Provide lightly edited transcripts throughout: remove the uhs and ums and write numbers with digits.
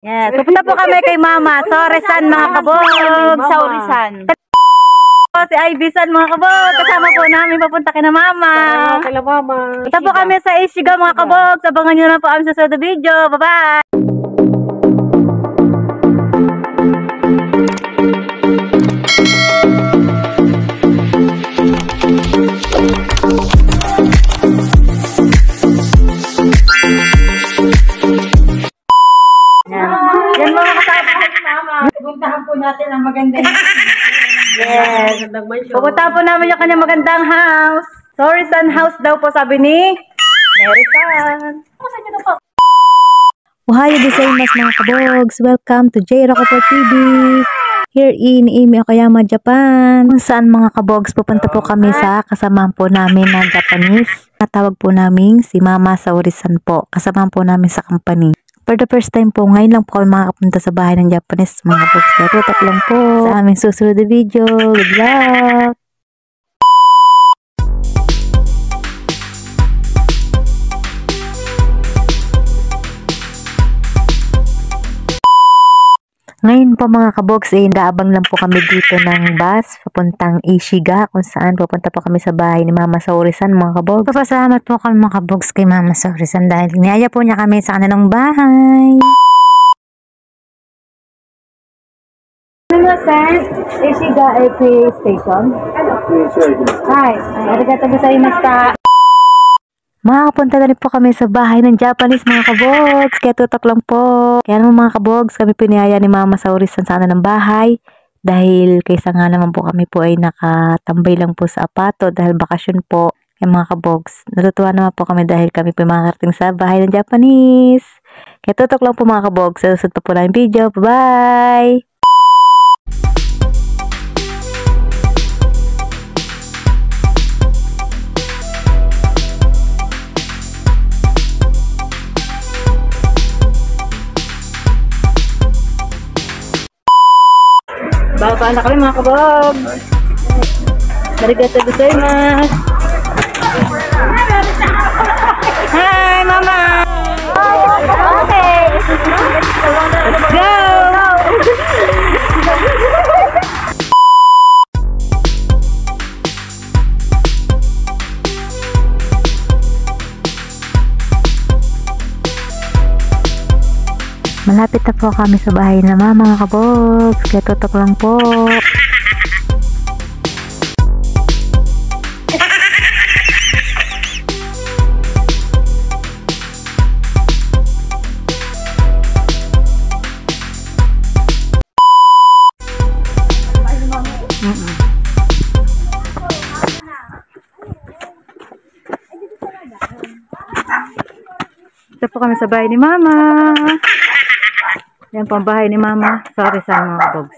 Yes, pupunta po kami kay Mama sa Orisan mga kabog. Sa Orisan. Si Ivysan mga kabog. Kasama po namin papunta kay na Mama. Kala Mama. Punta po kami sa Ishiga mga kabog. Sabangan nyo na po kami sa susunod na video. Bye-bye! Yan mga kasama. Puntahan po natin ang magandang Yes. Pupunta po namin yung kanyang magandang house. Sorry, Sun House daw po sabi ni Mary San. Ohayo gozaimasu mga kabogs! Welcome to J. Rockaport TV! Here in Imi, Okayama, Japan. Kung saan mga kabogs, pupunta po kami sa kasamahan po namin na Japanese. Natawag po namin si Mama sa Orisan po. Kasamahan po namin sa company. For the first time po, ngayon lang po kami makakapunta sa bahay ng Japanese mga kabogs. Kaya tutok lang po sa aming susunod na video. Good luck! Ngayon po mga kabogs, naabang lang po kami dito ng bus papuntang Ishiga kung saan pupunta po kami sa bahay ni Mama sa Orisan mga kabogs. Papasalamat po kami mga kabogs kay Mama sa Orisan dahil niyaya po niya kami sa kanilang bahay. Ishiga AP Station. Hi, arigatou gozaimashita. Makakapunta na rin po kami sa bahay ng Japanese mga kabogs. Kaya tutok lang po. Kaya naman mga kabogs, kami piniyaya ni Mama sa Orisan sana ng bahay. Dahil kaysa nga naman po kami po ay nakatambay lang po sa apato dahil bakasyon po. Kaya mga kabogs, natutuwa naman po kami dahil kami po makakarating sa bahay ng Japanese. Kaya tutok lang po mga kabogs. Sa susunod pa po namin video. Bye-bye! Babaan na kami mga kabog. Arigatou gozaimasu. Hi, Mama. Okay. Let's go. Malapit na po kami sa bahay na Mama mga kabogs. Kaya tutok lang po. Ito po kami sa bahay ni Mama. Yan po ang bahay ni Mama. Sorry sa mga kabogs.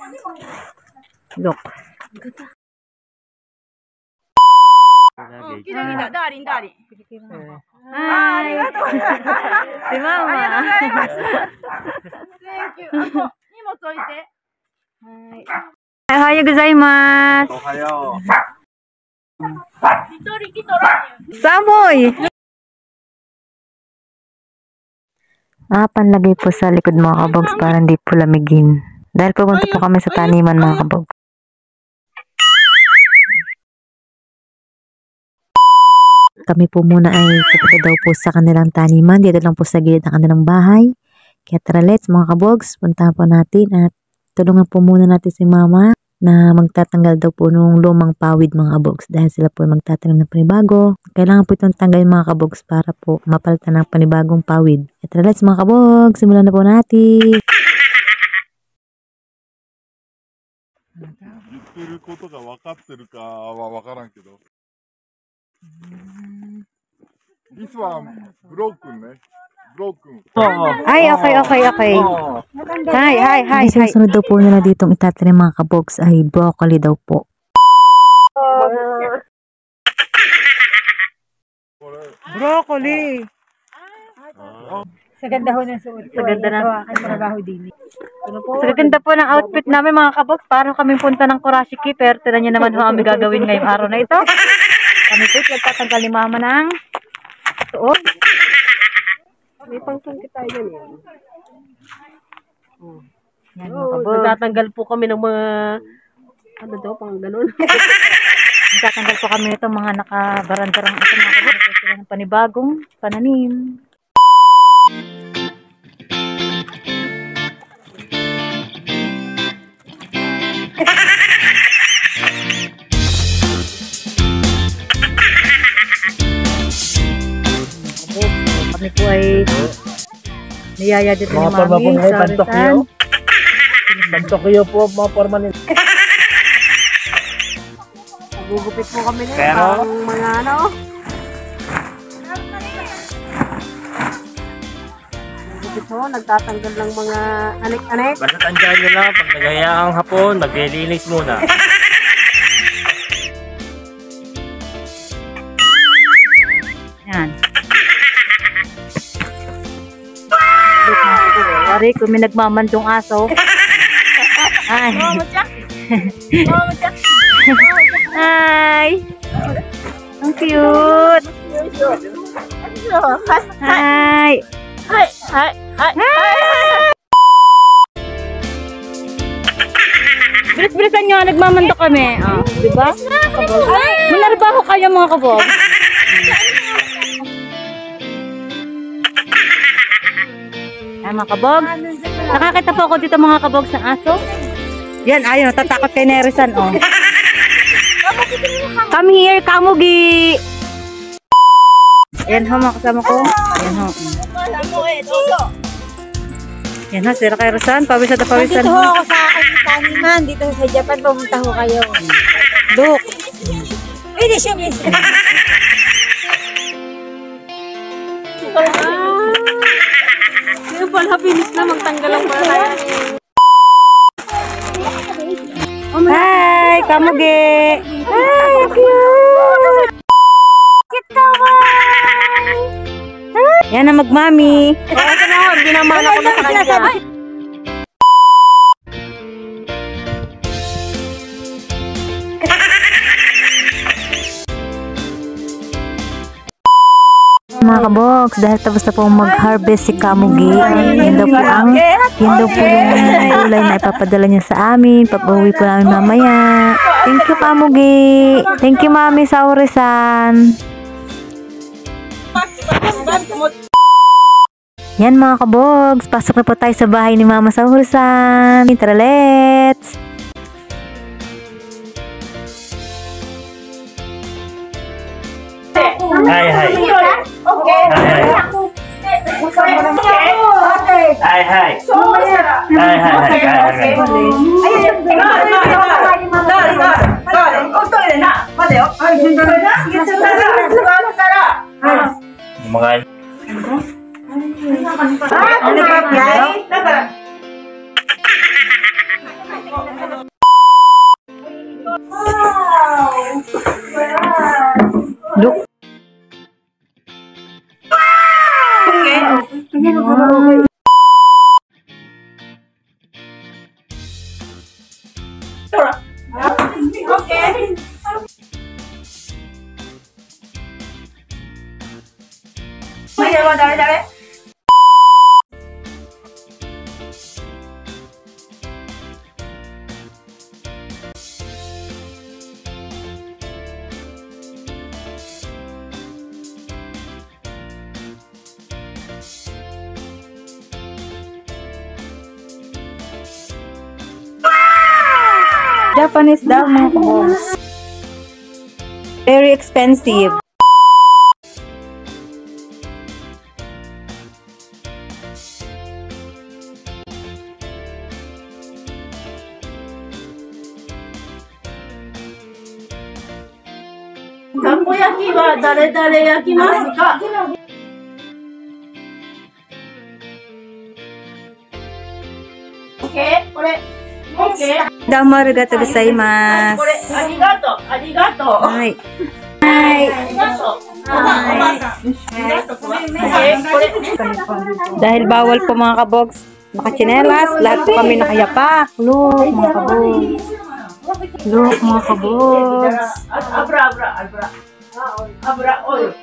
Look. Hi. Si Mama. Thank you. Ohayo gozaimasu. Samoy. Panlagay po sa likod mga kabogs para hindi po lamigin. Dahil pupunta po kami sa taniman mga kabogs. Kami po muna ay pupunta daw po sa kanilang taniman. Dito lang po sa gilid ng kanilang bahay. Kaya tara let's mga kabogs, puntahan po natin at tulungan po muna natin si Mama na magtatanggal daw po nung lumang pawid mga kabogs dahil sila po magtatanim ng panibago. Kailangan po itong tanggalin mga kabogs para po mapalitan ng panibagong pawid. At let's mga kabogs, simulan na po natin. This one broken, eh? Broken. Ay, okay. Hi. Susunod daw po nila ditong itatanim mga kabogs ay broccoli daw po. Broccoli. Sa ganda ho ng suot. Sa ganda ng trabaho din. Sa ganda po ng outfit namin mga kabogs. Parang kami punta ng Kurashiki. Pero tinan nyo naman kung kami gagawin ngayong araw na ito. Kami po nagtatanggal ni Mama ng suot. May pangsungkit tayo yan. Yan mga kabogs. Nagtatanggal po kami ng mga, ano daw, pang ganun. Nagtatanggal po kami nito mga nakabarandarang ito mga kabogs. Ito sila ng panibagong pananim. Kami po ay niyaya dito ni Mami sa Rizal. Pantokyo po mga forma nila. Nagugupit po kami na Pero, mga ano. Nagugupit po, nagtatanggal ng mga anik-anik. basta tandaan nyo lang, pag naghayaang hapon, maglilinis muna. Yan. Look mga kabogs. Yari kung may nagmamandong aso. Ay. Hi. Ang cute. Hi. Bilis-bilisan nyo, nagmamando kami. Oh, di ba? Manarbaho kayo mga kabog. Ay mga kabog. Nakakita po ako dito mga kabog ng aso. Yan, ayun, natatakot kay Nerisan, oh. Come here, Kamugi! Yan ho, mga kasama ko. Yan ho. Yan ho, sila kay Rosan. Pawisan na pawisan. Dito ho ako sa aking taniman. Dito sa Japan, pumunta ho kayo. Look. Hindi siya, miss. Yung pala, bilis na magtanggal ang pala tayo. Hi, Kamugi! Hi, cute! Cute naman! Yan na magmami. Ito na ho, ginamana ko na sa kanya. Mga kaboks, dahil tapos na pong mag-harvest si Kamugi, yun daw po yung gulay na ipapadala niya sa amin. Pag-uwi po namin mamaya. Thank you, Kamugi. Thank you, Mami Saurisan. Yan mga kaboks, pasok na po tayo sa bahay ni Mama Saurisan. Tara, let's! Hi, hi. Hi, hi. Hi, Mga Look. Japanese daw mga kabogs. Very expensive. Takoyaki wa dare-dare yakimasu ka? Okay, kore. Okay. Domo arigatou gozaimasu. Kore, arigato, arigato. Hi. Hi. Arigato. Okay, kore. Dahil bawal po mga kabogs, nakachinelas, lahat po kami nakayapa. Look mga kabogs. Look mga kabogs. Abra. Abra, oil.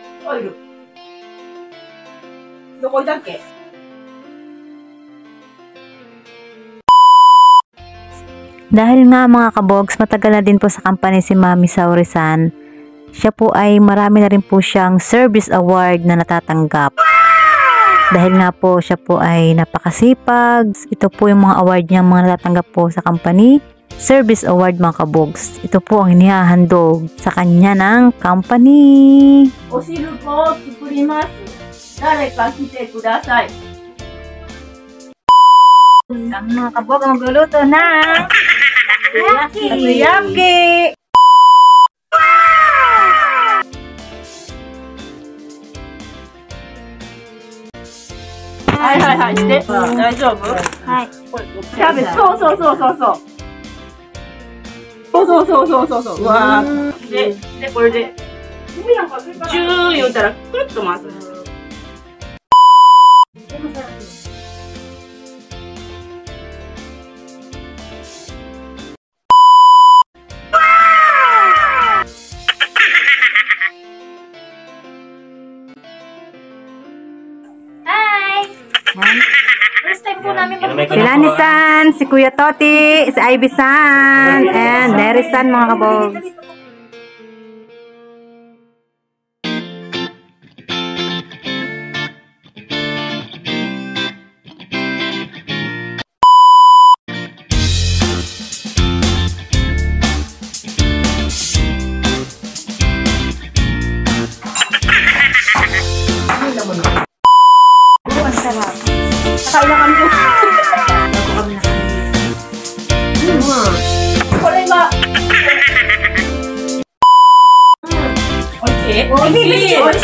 Doko dake? Dahil nga mga kabogs, matagal na din po sa company si Mami Saori-san. Siya po ay marami na rin po siyang service award na natatanggap. Dahil nga po siya po ay napakasipag. Ito po yung mga award niya mga natatanggap po sa company. Service award mga kabogs. Ito po ang inihahandog sa kanya ng company. お汁粉を作ります。誰か来てください。 Ang mga kabog ang magluluto ng takoyaki.はいはいはい、して。大丈夫？はい。キャベツ、そうそうそうそうそう。そうそうそうそうそうそう。うわー。で、これで、ジュー言うたら、くるっと回す。First time po namin Si Lani-san, si Kuya Toti, si Ivy-san, and Neri-san mga kabog. Kailangan ko. これが。おいしい。おいしい。おいし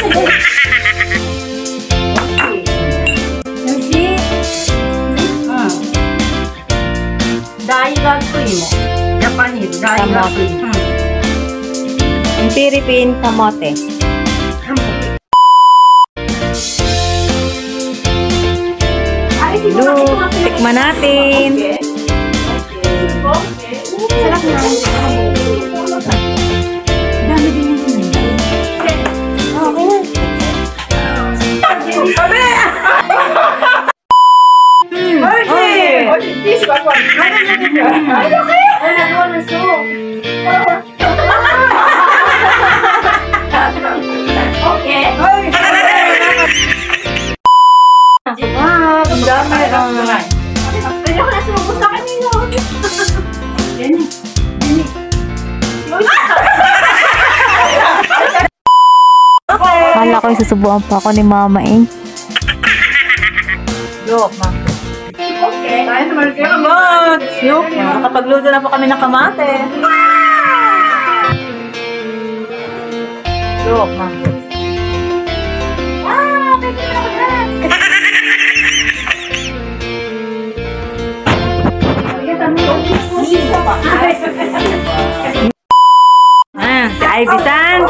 い。大学芋。ジャパニーズ大学芋。Yung Philippine kamote. Look, tikman natin. Sarap na. Dami din yun. Kala ko susubuan pa ako ni Mama eh. Yok, ma. Okay. Kaya naman kayo. Yok, nakapagluto na po kami ng kamate. Yok, ma. Si Ivy-san.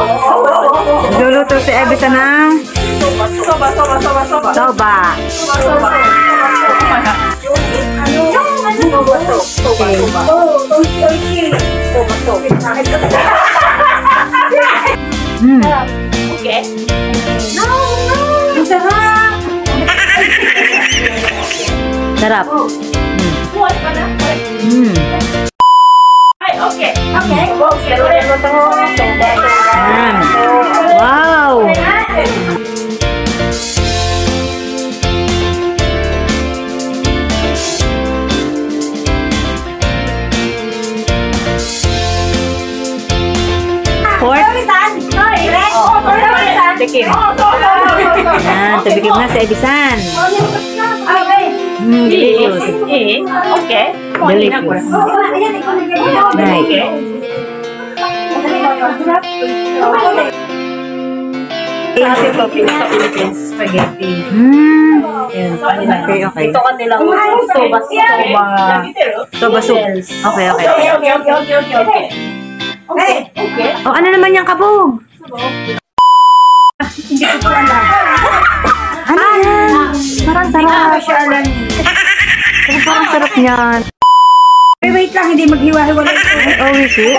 Luluto si Ivy-san ng Soba. soba. Okay. Sarap. Buwan pa na. Ay, okay. Okay. Yan. Wow! Pork. Tikim. Yan, tikim na si Ivy-san. Delicious. Okay. Delicious. Right. Kasi topping sa Philippines, spaghetti. Okay, okay. Ito kanilang soba soup. Okay, okay. Okay. Okay. O, ano naman yung kabog? Ano yan? Parang sarap. Parang sarap niyan. Wait lang, hindi maghiwa-hiwalay. Oh, is it?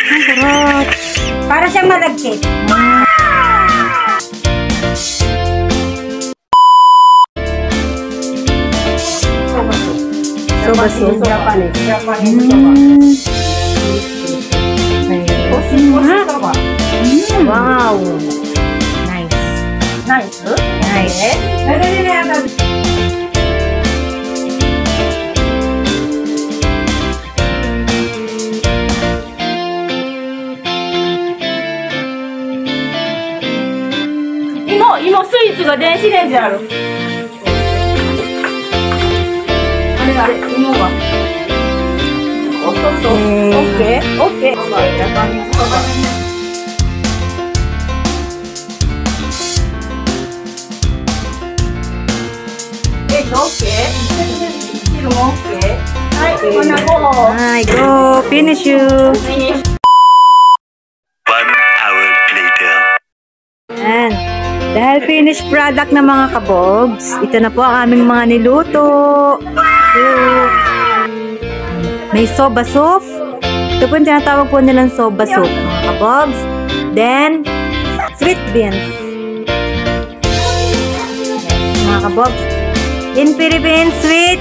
Ang sarap. Para siyang malagkit. soba soup. Japanese soba. Wow. Nice. Nice? Nice.芋スイーツが電子レンジある。あれ、芋が。おっとっと。オッケーオッケー。ジャパニーズソバ。オッケー。汁もオッケー。はい、こんなごはい、go finish you. And dahil finished product na mga kabogs, ito na po ang aming mga niluto. May soba soup. Ito po yung tinatawag po nilang soba soup, mga kabogs. Then, sweet beans. Yes, mga kabogs. In Philippines, sweet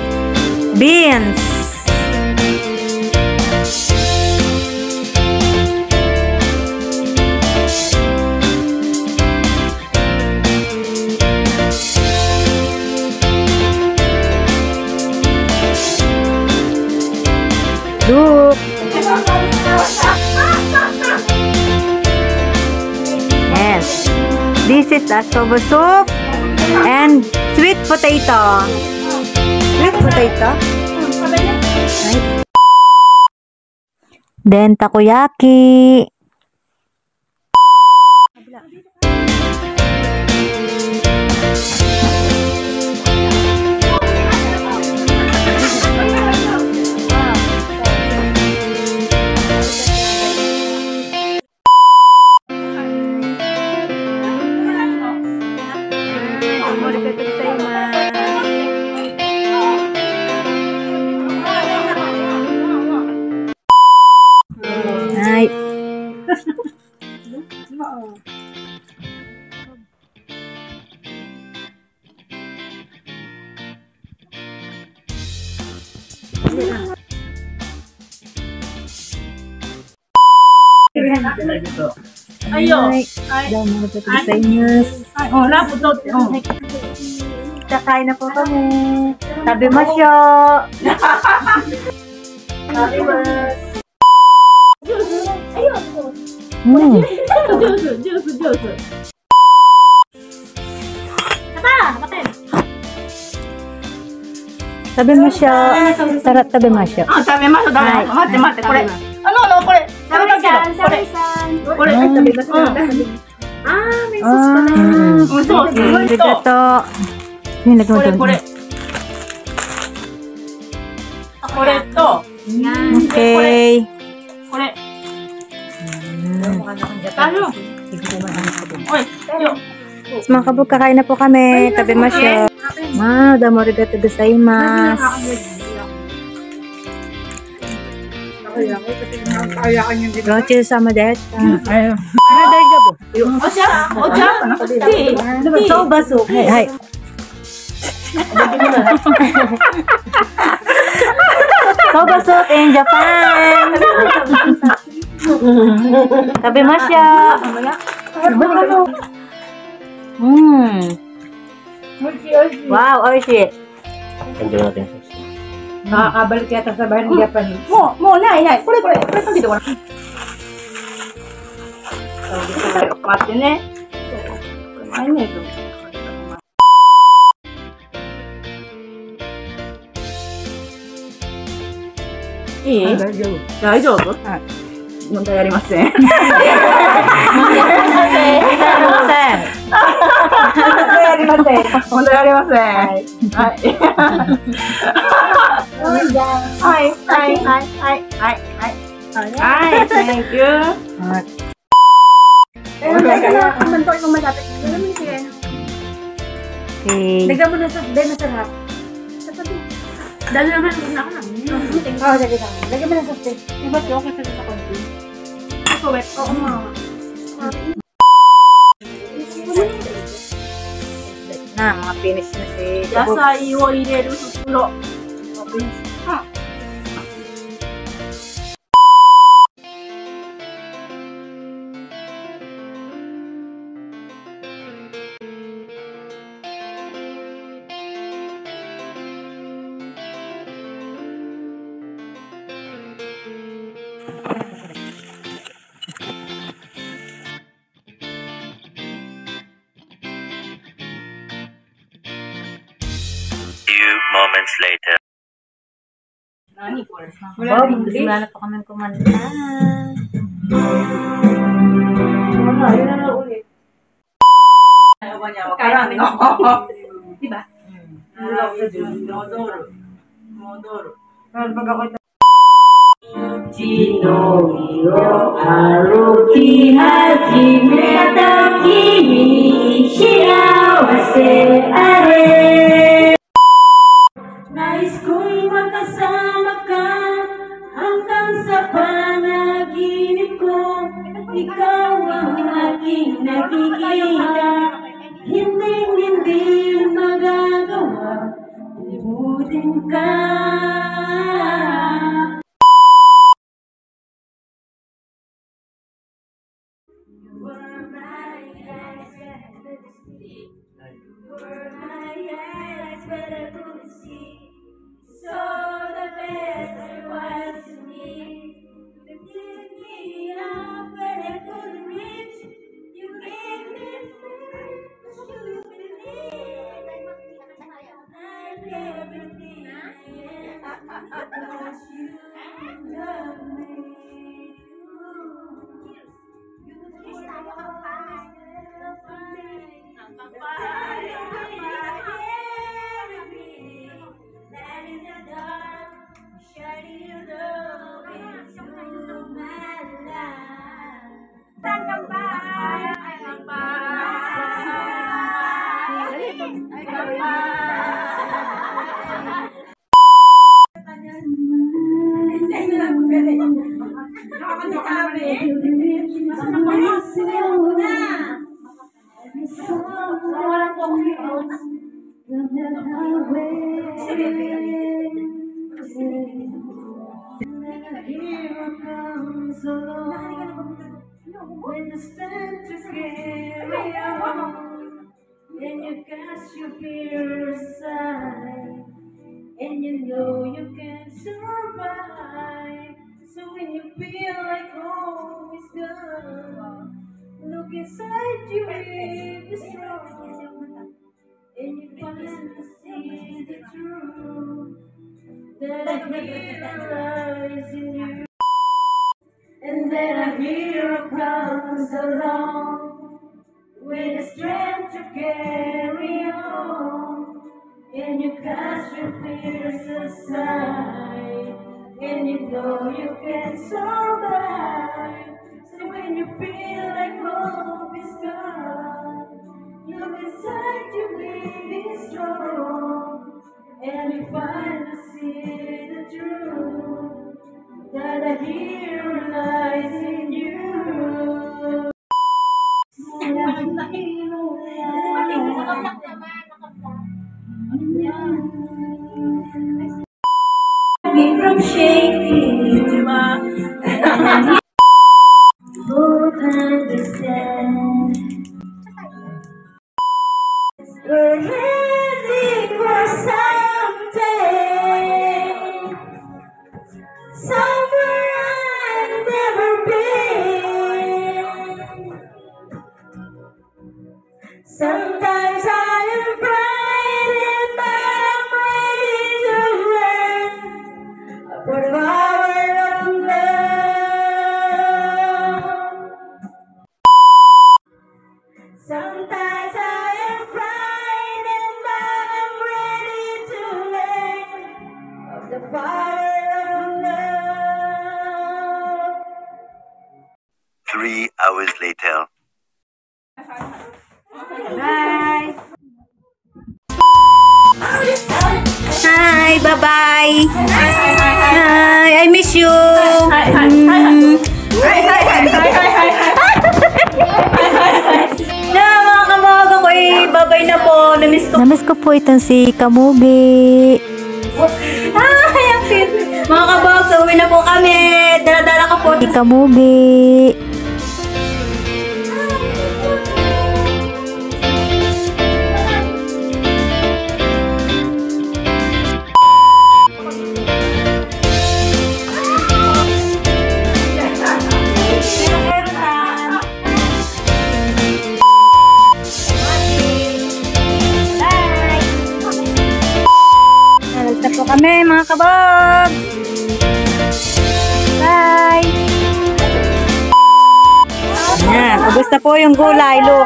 beans. Look. Yes. This is a soba soup and sweet potato. Sweet potato. Right. Then takoyaki. Right. Ayo. Oh, laptop. Oh. Kakain na po kami. Sabi mo siya. Sabi mo. Juice. Sabi mo siya. Sarap, sabi mo siya. あ、食べましょう、食べましょう。待って待って、これ。これ。食べたけど、これ。これ。食べましょう。そうそう。ありがとう。これ。これと、Okay. これ。大丈夫。おい、よ。Mga kabog, kakain na po kami. Tabi mo siya. Domo arigatou gozaimasu. Roche sama desu.お茶ティーsoba soup. Hai. Soba soup in Japan. Tabi mo siya. Wow, oishi. Tanggalin natin yung sauce. Nakakabalik yata sa bahay ng Japanese. もうない。これかけてごらん。待ってね。マヨネーズ。いい？大丈夫？はい。問題ありません。問題ありません。問題ありません。はい。はい。Thank you. Okay. Lagyan mo na sa bed, masarap. Dalo naman na ako lang. Oo, lagyan mo. Lagyan mo na sa bed. Iba siya, okay sa konti. Ako, wet. Oo, mama. Na, mga finish na si 野菜を入れる袋。few moments later. Bob, wala na po kami kumanta. Karang, no? Diba? Modoro. Pero pag ako ito, Chino Haruki Hajime Kimi Shiawase Are. Nais ko'y makasama ka hanggang sa panaginip ko. Ikaw ang aking nakikita, hindi magagawa, limutin ka. When the strength is carry on, and you cast your fears aside, and you know you can survive. So when you feel like home is gone, look inside you and be strong, and you finally see the truth that I hear lies in you. And then a hero comes along with the strength to carry on, and you cast your fears aside, and you know you can survive. So when you feel like hope is gone, look inside you will be strong, and you finally see the truth that a hero lies in you. From shaking to my both understand. We're ready for someday, somewhere I've never been. Sometimes I am frightened, but I'm ready to learn the power of love. Sometimes I am frightened, but I'm ready to learn of the power of love. 3 hours later. Bye! Hi! Bye-bye! Hi! I miss you! Na mga kamagang ko babay na po. Namiss ko. Namiss ko po itong si Kamugi. Ay, ang cute. Mga kabogs, uwi na po kami. Dala-dala ka po. Si Kamugi. kabog! Bye! Yan, ubos na po yung gulay, look.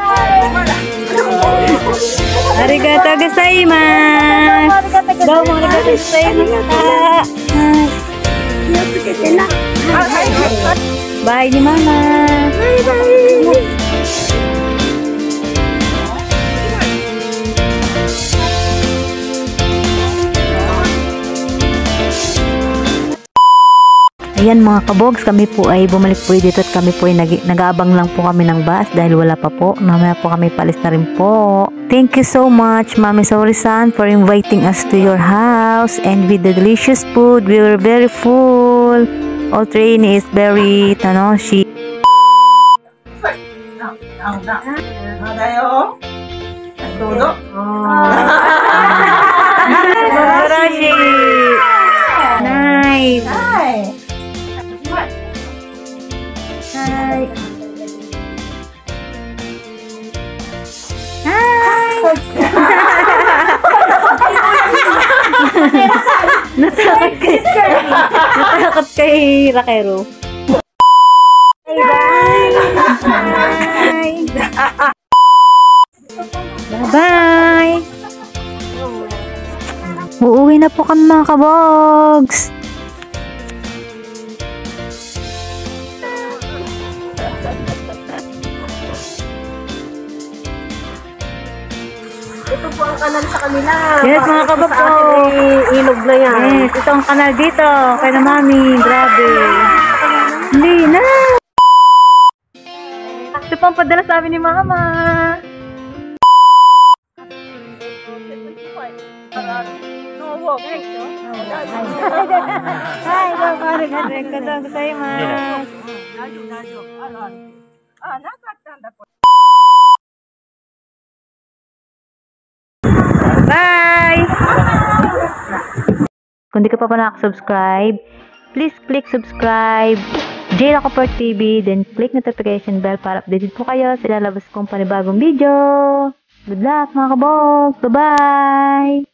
Arigato gozaimasu! Domo arigato gozaimasu! Bye ni Mama! Ayan mga kabogs, kami po ay bumalik po dito at kami po ay nag-aabang lang po kami ng bus dahil wala pa po. Mamaya po kami palis na rin po. Thank you so much, Mami Sori-san, for inviting us to your house and with the delicious food. We were very full. All train is very tanoshi. Nice. Hi. Natakot kay Rakero. Bye. Bye. Uuwi na po kami mga kabogs. Ito po ang kanal sa kanila. Yes, mga kabogs. Sa akin ay ilog na yan. Yes, ito ang kanal dito. Kay na Mami. Grabe. Hindi na. Ito pang padala sa amin ni Mama. Hi, arigatou gozaimasu. Bye! Kung di ka pa nakasubscribe, please click subscribe, J. Rocoport TV, then click notification bell para updated po kayo sa ilalabas kong panibagong video. Good luck mga kabog! Bye-bye!